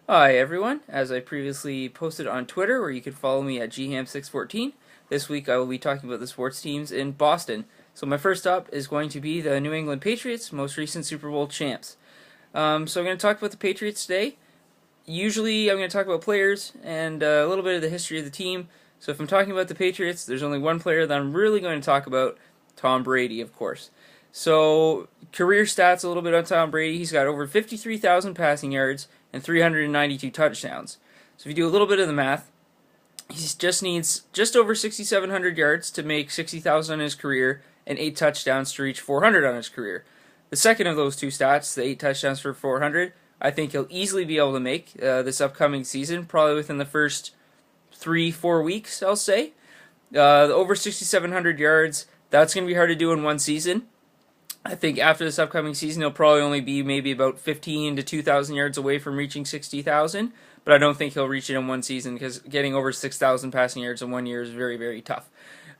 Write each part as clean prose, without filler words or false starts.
Hi everyone, as I previously posted on Twitter where you could follow me at GHAM614, this week I will be talking about the sports teams in Boston. So my first stop is going to be the New England Patriots, most recent Super Bowl champs. So I'm going to talk about the Patriots today. Usually I'm going to talk about players and a little bit of the history of the team. So if I'm talking about the Patriots, there's only one player that I'm really going to talk about, Tom Brady, of course. So career stats a little bit on Tom Brady. He's got over 53,000 passing yards and 392 touchdowns. So if you do a little bit of the math, he just needs just over 6,700 yards to make 60,000 on his career and 8 touchdowns to reach 400 on his career. The second of those two stats, the 8 touchdowns for 400, I think he'll easily be able to make this upcoming season, probably within the first 3-4 weeks, I'll say. Over 6,700 yards, that's going to be hard to do in one season. I think after this upcoming season, he'll probably only be maybe about 15 to 2,000 yards away from reaching 60,000, but I don't think he'll reach it in one season because getting over 6,000 passing yards in 1 year is very, very tough,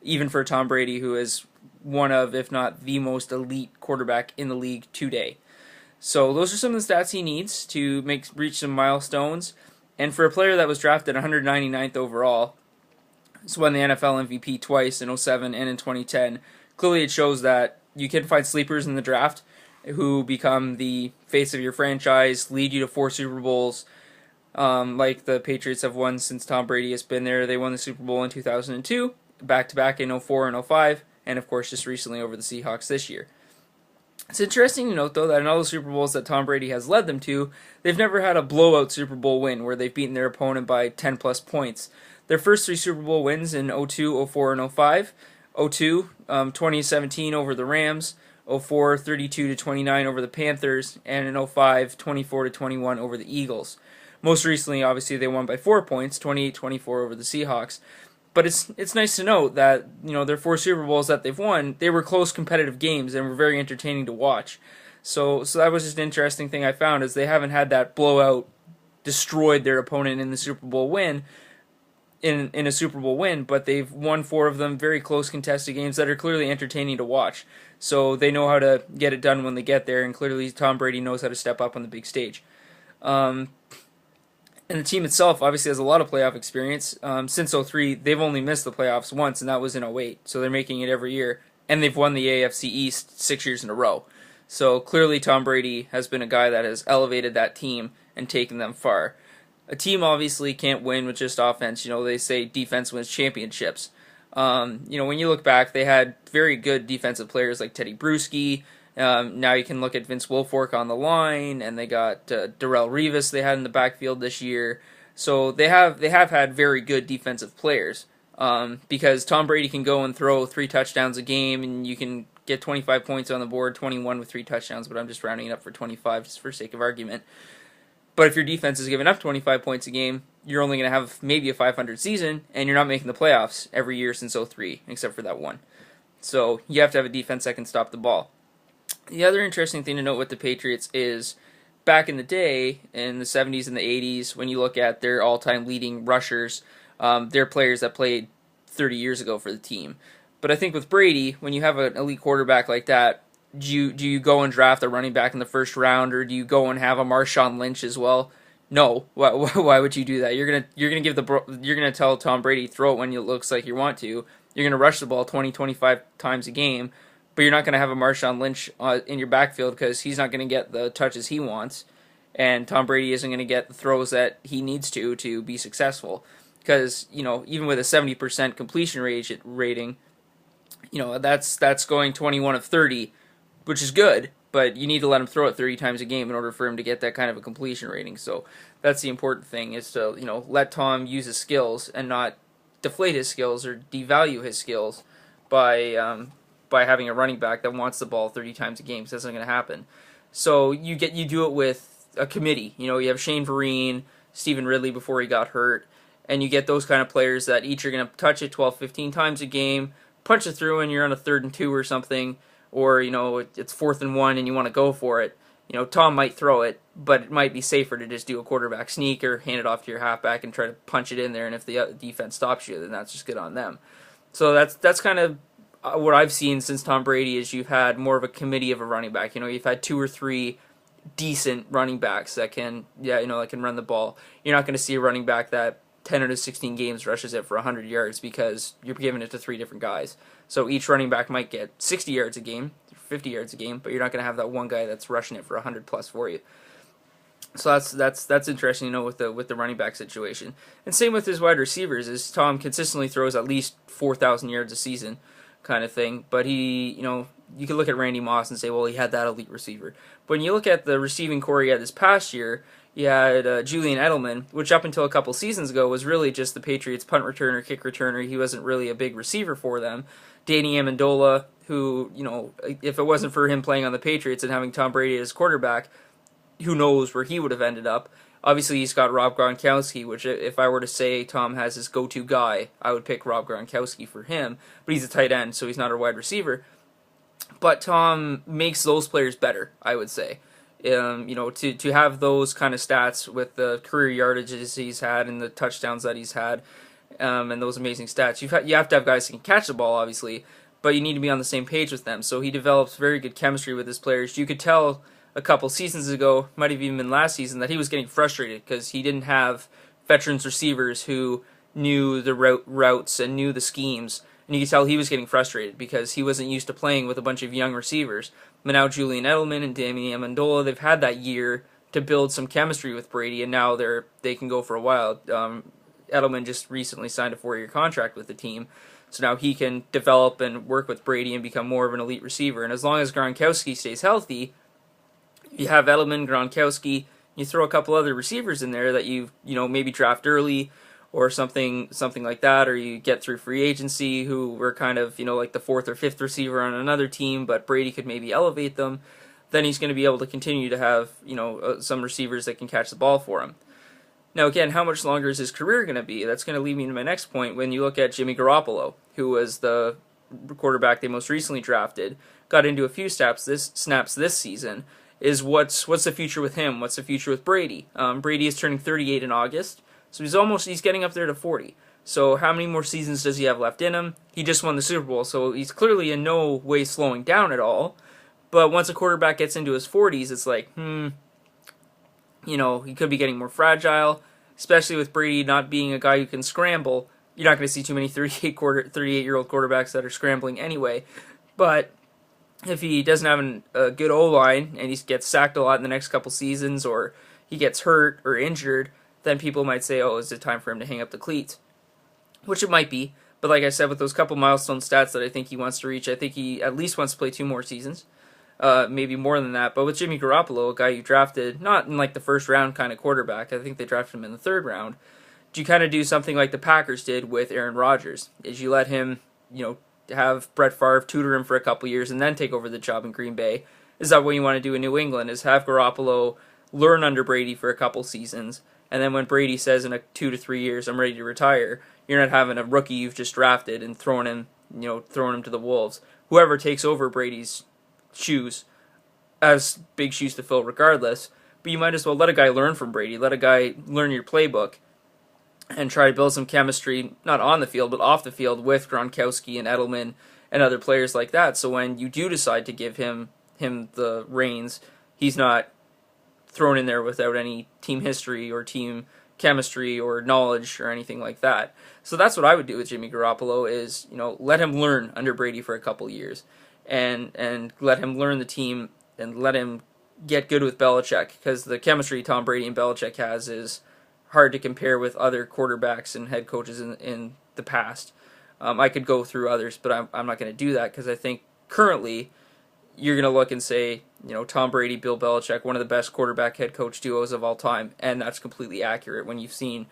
even for Tom Brady, who is one of, if not the most elite quarterback in the league today. So those are some of the stats he needs to reach some milestones, and for a player that was drafted 199th overall, he's won the NFL MVP twice in 2007 and in 2010, clearly it shows that you can find sleepers in the draft who become the face of your franchise, lead you to 4 Super Bowls, like the Patriots have won since Tom Brady has been there. They won the Super Bowl in 2002, back-to-back in 2004 and 2005, and of course just recently over the Seahawks this year. It's interesting to note, though, that in all the Super Bowls that Tom Brady has led them to, they've never had a blowout Super Bowl win where they've beaten their opponent by 10-plus points. Their first 3 Super Bowl wins in 2002, 04, and 2005. 2002, 2017 over the Rams, 2004, 32-29 over the Panthers, and in 2005, 24-21 over the Eagles. Most recently, obviously, they won by 4 points, 28-24 over the Seahawks. But it's nice to note that their 4 Super Bowls that they've won, they were close competitive games and were very entertaining to watch. So that was just an interesting thing I found, is they haven't had that blowout, destroyed their opponent in the Super Bowl win. In a Super Bowl win, but they've won 4 of them, very close contested games that are clearly entertaining to watch. So they know how to get it done when they get there, and clearly Tom Brady knows how to step up on the big stage. And the team itself obviously has a lot of playoff experience. Since 2003, they've only missed the playoffs once, and that was in 2008. So they're making it every year, and they've won the AFC East 6 years in a row. So clearly Tom Brady has been a guy that has elevated that team and taken them far. A team obviously can't win with just offense. They say defense wins championships. When you look back, they had very good defensive players like Teddy Bruschi. Now you can look at Vince Wilfork on the line, and they got Darrelle Revis they had in the backfield this year. So they have had very good defensive players. Because Tom Brady can go and throw 3 touchdowns a game, and you can get 25 points on the board, 21 with 3 touchdowns, but I'm just rounding it up for 25 just for sake of argument. But if your defense is giving up 25 points a game, you're only going to have maybe a 500 season, and you're not making the playoffs every year since 2003, except for that one. So you have to have a defense that can stop the ball. The other interesting thing to note with the Patriots is back in the day, in the 70s and the 80s, when you look at their all-time leading rushers, they're players that played 30 years ago for the team. But I think with Brady, when you have an elite quarterback like that, do you go and draft a running back in the first round, or do you go and have a Marshawn Lynch as well? No. Why would you do that? You're gonna tell Tom Brady throw it when it looks like you want to. You're gonna rush the ball 20-25 times a game, but you're not gonna have a Marshawn Lynch in your backfield because he's not gonna get the touches he wants, and Tom Brady isn't gonna get the throws that he needs to be successful. Because even with a 70% completion rating, that's going 21 of 30. Which is good, but you need to let him throw it 30 times a game in order for him to get that kind of a completion rating. So that's the important thing, is to let Tom use his skills and not deflate his skills or devalue his skills by having a running back that wants the ball 30 times a game. So that's not going to happen. So you do it with a committee. You have Shane Vereen, Stephen Ridley before he got hurt, and you get those kind of players that each are going to touch it 12, 15 times a game, punch it through, and you're on a 3rd and 2 or something. Or, it's 4th and 1 and you want to go for it. Tom might throw it, but it might be safer to just do a quarterback sneak or hand it off to your halfback and try to punch it in there, and if the defense stops you, then that's just good on them. So that's kind of what I've seen since Tom Brady, is you've had more of a committee of a running back. You've had 2 or 3 decent running backs that can, that can run the ball. You're not going to see a running back that 10 out of 16 games rushes it for 100 yards because you're giving it to three different guys. So each running back might get 60 yards a game, 50 yards a game, but you're not going to have that one guy that's rushing it for 100 plus for you. So that's interesting to know with the running back situation. And same with his wide receivers, is Tom consistently throws at least 4,000 yards a season, kind of thing. But you can look at Randy Moss and say, well, he had that elite receiver. But when you look at the receiving core he had this past year, you had Julian Edelman, which up until a couple seasons ago was really just the Patriots' punt returner, kick returner. He wasn't really a big receiver for them. Danny Amendola, who, if it wasn't for him playing on the Patriots and having Tom Brady as quarterback, who knows where he would have ended up. Obviously, he's got Rob Gronkowski, which if I were to say Tom has his go-to guy, I would pick Rob Gronkowski for him. But he's a tight end, so he's not a wide receiver. But Tom makes those players better, I would say. To have those kind of stats with the career yardages he's had and the touchdowns that he's had, and those amazing stats, you have to have guys who can catch the ball, obviously, but you need to be on the same page with them. So he develops very good chemistry with his players. You could tell a couple seasons ago, might have even been last season, that he was getting frustrated because he didn't have veterans receivers who knew the routes and knew the schemes. And you could tell he was getting frustrated because he wasn't used to playing with a bunch of young receivers. But now Julian Edelman and Danny Amendola, they've had that year to build some chemistry with Brady, and now they can go for a while. Edelman just recently signed a 4-year contract with the team, so now he can develop and work with Brady and become more of an elite receiver. And as long as Gronkowski stays healthy, you have Edelman, Gronkowski, you throw a couple other receivers in there that you maybe draft early or something like that, or you get through free agency who were kind of, like the fourth or fifth receiver on another team, but Brady could maybe elevate them, then he's going to be able to continue to have, some receivers that can catch the ball for him. Now, again, how much longer is his career going to be? That's going to lead me to my next point. When you look at Jimmy Garoppolo, who was the quarterback they most recently drafted, got into a few snaps this season, is what's the future with him? What's the future with Brady? Brady is turning 38 in August, so he's getting up there to 40. So how many more seasons does he have left in him? He just won the Super Bowl, so he's clearly in no way slowing down at all. But once a quarterback gets into his 40s, it's like, he could be getting more fragile, especially with Brady not being a guy who can scramble. You're not going to see too many 38-year-old quarterbacks that are scrambling anyway. But if he doesn't have a good O-line and he gets sacked a lot in the next couple seasons, or he gets hurt or injured, then people might say, oh, is it time for him to hang up the cleats? Which it might be. But like I said, with those couple milestone stats that I think he wants to reach, I think he at least wants to play 2 more seasons. Maybe more than that. But with Jimmy Garoppolo, a guy you drafted, not in like the first round kind of quarterback, I think they drafted him in the 3rd round, you kind of do something like the Packers did with Aaron Rodgers, is you let him, have Brett Favre tutor him for a couple years and then take over the job in Green Bay. Is that what you want to do in New England, is have Garoppolo learn under Brady for a couple seasons, and then when Brady says in 2 to 3 years, I'm ready to retire, you're not having a rookie you've just drafted and throwing him to the wolves. Whoever takes over Brady's shoes has big shoes to fill regardless, but you might as well let a guy learn from Brady, let a guy learn your playbook, and try to build some chemistry, not on the field, but off the field with Gronkowski and Edelman and other players like that, so when you do decide to give him the reins, he's not thrown in there without any team history or team chemistry or knowledge or anything like that. So that's what I would do with Jimmy Garoppolo, is let him learn under Brady for a couple years, and let him learn the team and let him get good with Belichick, because the chemistry Tom Brady and Belichick has is hard to compare with other quarterbacks and head coaches in the past. I could go through others, but I'm not going to do that, because I think currently you're going to look and say, Tom Brady, Bill Belichick, one of the best quarterback head coach duos of all time, and that's completely accurate when you've seen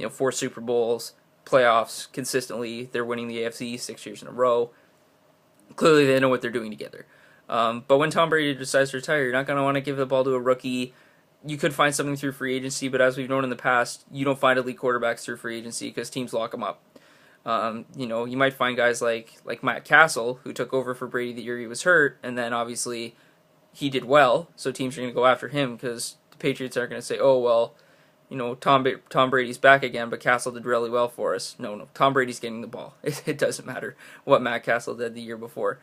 4 Super Bowls, playoffs consistently. They're winning the AFC 6 years in a row. Clearly they know what they're doing together. But when Tom Brady decides to retire, you're not going to want to give the ball to a rookie. You could find something through free agency, but as we've known in the past, you don't find elite quarterbacks through free agency because teams lock them up. You might find guys like Matt Castle, who took over for Brady the year he was hurt, and then obviously he did well, so teams are going to go after him because the Patriots aren't going to say, oh, well, Tom Brady's back again, but Castle did really well for us. No, Tom Brady's getting the ball. It doesn't matter what Matt Castle did the year before.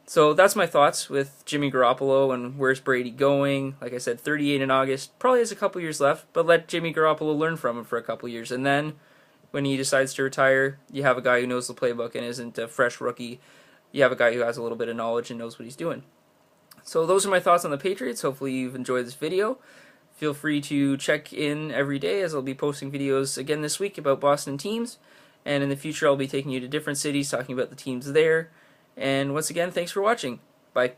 So that's my thoughts with Jimmy Garoppolo and where's Brady going. Like I said, 38 in August, probably has a couple years left, but let Jimmy Garoppolo learn from him for a couple years. And then when he decides to retire, you have a guy who knows the playbook and isn't a fresh rookie. You have a guy who has a little bit of knowledge and knows what he's doing. So those are my thoughts on the Patriots. Hopefully you've enjoyed this video. Feel free to check in every day as I'll be posting videos again this week about Boston teams. And in the future I'll be taking you to different cities, talking about the teams there. And once again, thanks for watching. Bye.